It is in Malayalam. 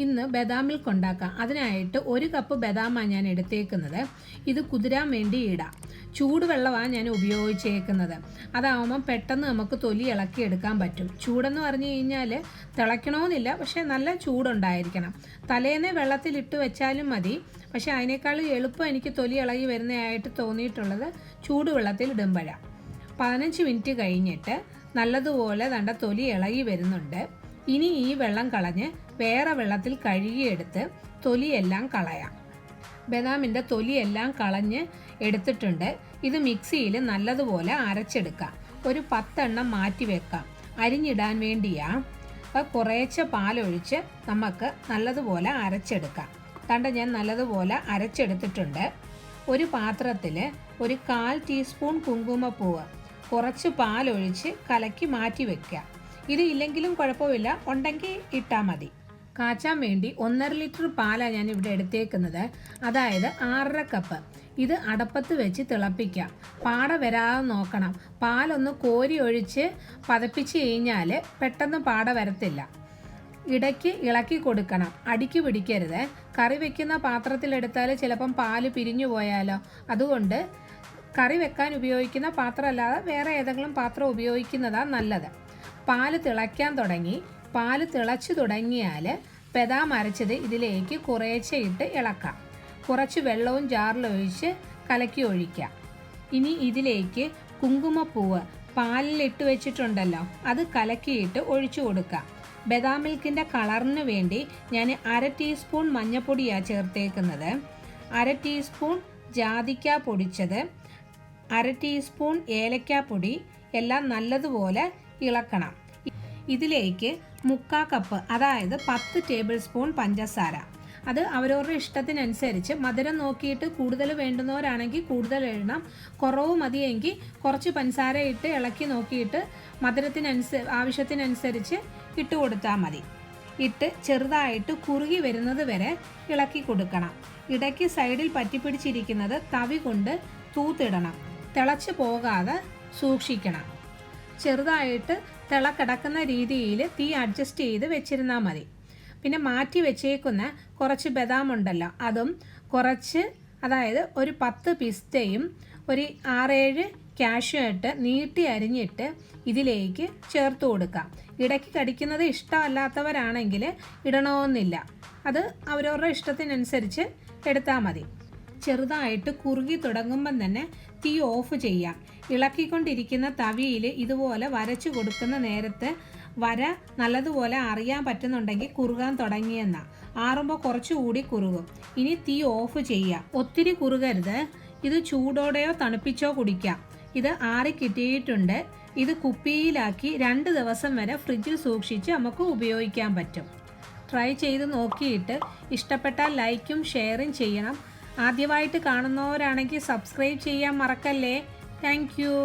ഇന്ന് ബദാം മിൽക്ക് ഉണ്ടാക്കാം. അതിനായിട്ട് 1 കപ്പ് ബദാമാണ് ഞാൻ എടുത്തേക്കുന്നത്. ഇത് കുതിരാൻ വേണ്ടി ഇടാം. ചൂടുവെള്ളമാണ് ഞാൻ ഉപയോഗിച്ചേക്കുന്നത്. അതാവുമ്പം പെട്ടെന്ന് നമുക്ക് തൊലി ഇളക്കി എടുക്കാൻ പറ്റും. ചൂടെന്ന് പറഞ്ഞു കഴിഞ്ഞാൽ തിളയ്ക്കണമെന്നില്ല, പക്ഷേ നല്ല ചൂടുണ്ടായിരിക്കണം. തലേന്നേ വെള്ളത്തിലിട്ട് വെച്ചാലും മതി. പക്ഷേ അതിനേക്കാൾ എളുപ്പം എനിക്ക് തൊലി ഇളകി വരുന്നതായിട്ട് തോന്നിയിട്ടുള്ളത് ചൂടുവെള്ളത്തിൽ ഇടുമ്പോഴാണ്. 15 മിനിറ്റ് കഴിഞ്ഞിട്ട് നല്ലതുപോലെ ദണ്ട തൊലി ഇളകി വരുന്നുണ്ട്. ഇനി ഈ വെള്ളം കളഞ്ഞ് വേറെ വെള്ളത്തിൽ കഴുകിയെടുത്ത് തൊലിയെല്ലാം കളയാം. ബദാമിൻ്റെ തൊലിയെല്ലാം കളഞ്ഞ് എടുത്തിട്ടുണ്ട്. ഇത് മിക്സിയിൽ നല്ലതുപോലെ അരച്ചെടുക്കാം. ഒരു 10 എണ്ണം മാറ്റി വെക്കാം. അരിഞ്ഞിടാൻ വേണ്ടിയാണ്. അപ്പോൾ കുറേശ്ശെ പാലൊഴിച്ച് നമുക്ക് നല്ലതുപോലെ അരച്ചെടുക്കാം. കണ്ട ഞാൻ നല്ലതുപോലെ അരച്ചെടുത്തിട്ടുണ്ട്. ഒരു പാത്രത്തിൽ ഒരു 1/4 ടീസ്പൂൺ കുങ്കുമപ്പൂവ് കുറച്ച് പാലൊഴിച്ച് കലക്കി മാറ്റി വയ്ക്കുക. ഇത് ഇല്ലെങ്കിലും കുഴപ്പമില്ല, ഉണ്ടെങ്കിൽ ഇട്ടാൽ മതി. കാച്ചാൻ വേണ്ടി 1.5 ലിറ്റർ പാലാണ് ഞാൻ ഇവിടെ എടുത്തേക്കുന്നത്. അതായത് 6.5 കപ്പ്. ഇത് അടപ്പത്ത് വെച്ച് തിളപ്പിക്കാം. പാട വരാതെ നോക്കണം. പാലൊന്ന് കോരി ഒഴിച്ച് പതപ്പിച്ച് കഴിഞ്ഞാൽ പെട്ടെന്ന് പാട വരത്തില്ല. ഇടയ്ക്ക് ഇളക്കി കൊടുക്കണം. അടിക്ക് പിടിക്കരുത്. കറി വെക്കുന്ന പാത്രത്തിലെടുത്താൽ ചിലപ്പം പാല് പിരിഞ്ഞു പോയാലോ. അതുകൊണ്ട് കറി വെക്കാൻ ഉപയോഗിക്കുന്ന പാത്രമല്ലാതെ വേറെ ഏതെങ്കിലും പാത്രം ഉപയോഗിക്കുന്നതാണ് നല്ലത്. പാല് തിളയ്ക്കാൻ തുടങ്ങി. പാല് തിളച്ചു തുടങ്ങിയാൽ ബദാം അരച്ചത് ഇതിലേക്ക് കുറേശ്ശെ ഇട്ട് ഇളക്കാം. കുറച്ച് വെള്ളവും ജാറിലൊഴിച്ച് കലക്കി ഒഴിക്കാം. ഇനി ഇതിലേക്ക് കുങ്കുമപ്പൂവ് പാലിലിട്ട് വെച്ചിട്ടുണ്ടല്ലോ, അത് കലക്കിയിട്ട് ഒഴിച്ചു കൊടുക്കാം. ബദാം മിൽക്കിൻ്റെ കളറിന് വേണ്ടി ഞാൻ 1/2 ടീസ്പൂൺ മഞ്ഞൾപ്പൊടിയാണ് ചേർത്തേക്കുന്നത്. 1/2 ടീസ്പൂൺ ജാതിക്ക പൊടിച്ചത്, 1/2 ടീസ്പൂൺ ഏലക്കാപ്പൊടി എല്ലാം നല്ലതുപോലെ ഇളക്കണം. ഇതിലേക്ക് 1/4 കപ്പ്, അതായത് 10 ടേബിൾ സ്പൂൺ പഞ്ചസാര. അത് അവരവരുടെ ഇഷ്ടത്തിനനുസരിച്ച് മധുരം നോക്കിയിട്ട് കൂടുതൽ വേണ്ടുന്നവരാണെങ്കിൽ കൂടുതൽ ഇടണം. കുറവ് മതിയെങ്കിൽ കുറച്ച് പഞ്ചസാര ഇട്ട് ഇളക്കി നോക്കിയിട്ട് ആവശ്യത്തിനനുസരിച്ച് ഇട്ട് കൊടുത്താൽ മതി. ഇട്ട് ചെറുതായിട്ട് കുറുകി വരുന്നത് വരെ ഇളക്കി കൊടുക്കണം. ഇടയ്ക്ക് സൈഡിൽ പറ്റിപ്പിടിച്ചിരിക്കുന്നത് തവി കൊണ്ട് തൂത്തിടണം. തിളച്ച് പോകാതെ സൂക്ഷിക്കണം. ചെറുതായിട്ട് കിടക്കുന്ന രീതിയിൽ തീ അഡ്ജസ്റ്റ് ചെയ്ത് വെച്ചിരുന്നാൽ മതി. പിന്നെ മാറ്റി വെച്ചേക്കുന്ന കുറച്ച് ബദാം ഉണ്ടല്ലോ, അതും കുറച്ച്, അതായത് ഒരു 10 പിസ്തയും ഒരു 6-7 കാഷ്യൂ ഇട്ട് നീട്ടി അരിഞ്ഞിട്ട് ഇതിലേക്ക് ചേർത്ത് കൊടുക്കാം. ഇടയ്ക്ക് കടിക്കുന്നത് ഇഷ്ടമല്ലാത്തവരാണെങ്കിൽ ഇടണമെന്നില്ല. അത് അവരവരുടെ ഇഷ്ടത്തിനനുസരിച്ച് എടുത്താൽ മതി. ചെറുതായിട്ട് കുറുകി തുടങ്ങുമ്പം തന്നെ തീ ഓഫ് ചെയ്യാം. ഇളക്കിക്കൊണ്ടിരിക്കുന്ന തവിയിൽ ഇതുപോലെ വരച്ചു കൊടുക്കുന്ന നേരത്ത് വര നല്ലതുപോലെ അറിയാൻ പറ്റുന്നുണ്ടെങ്കിൽ കുറുകാൻ തുടങ്ങിയെന്നാണ്. ആറുമ്പോൾ കുറച്ചുകൂടി കുറുകും. ഇനി തീ ഓഫ് ചെയ്യാം. ഒത്തിരി കുറുകരുത്. ഇത് ചൂടോടെയോ തണുപ്പിച്ചോ കുടിക്കാം. ഇത് ആറി കിട്ടിയിട്ടുണ്ട്. ഇത് കുപ്പിയിലാക്കി 2 ദിവസം വരെ ഫ്രിഡ്ജിൽ സൂക്ഷിച്ച് നമുക്ക് ഉപയോഗിക്കാൻ പറ്റും. ട്രൈ ചെയ്ത് നോക്കിയിട്ട് ഇഷ്ടപ്പെട്ടാൽ ലൈക്കും ഷെയറും ചെയ്യണം. ആദ്യമായിട്ട് കാണുന്നവരാണെങ്കിൽ സബ്സ്ക്രൈബ് ചെയ്യാൻ മറക്കല്ലേ. Thank you.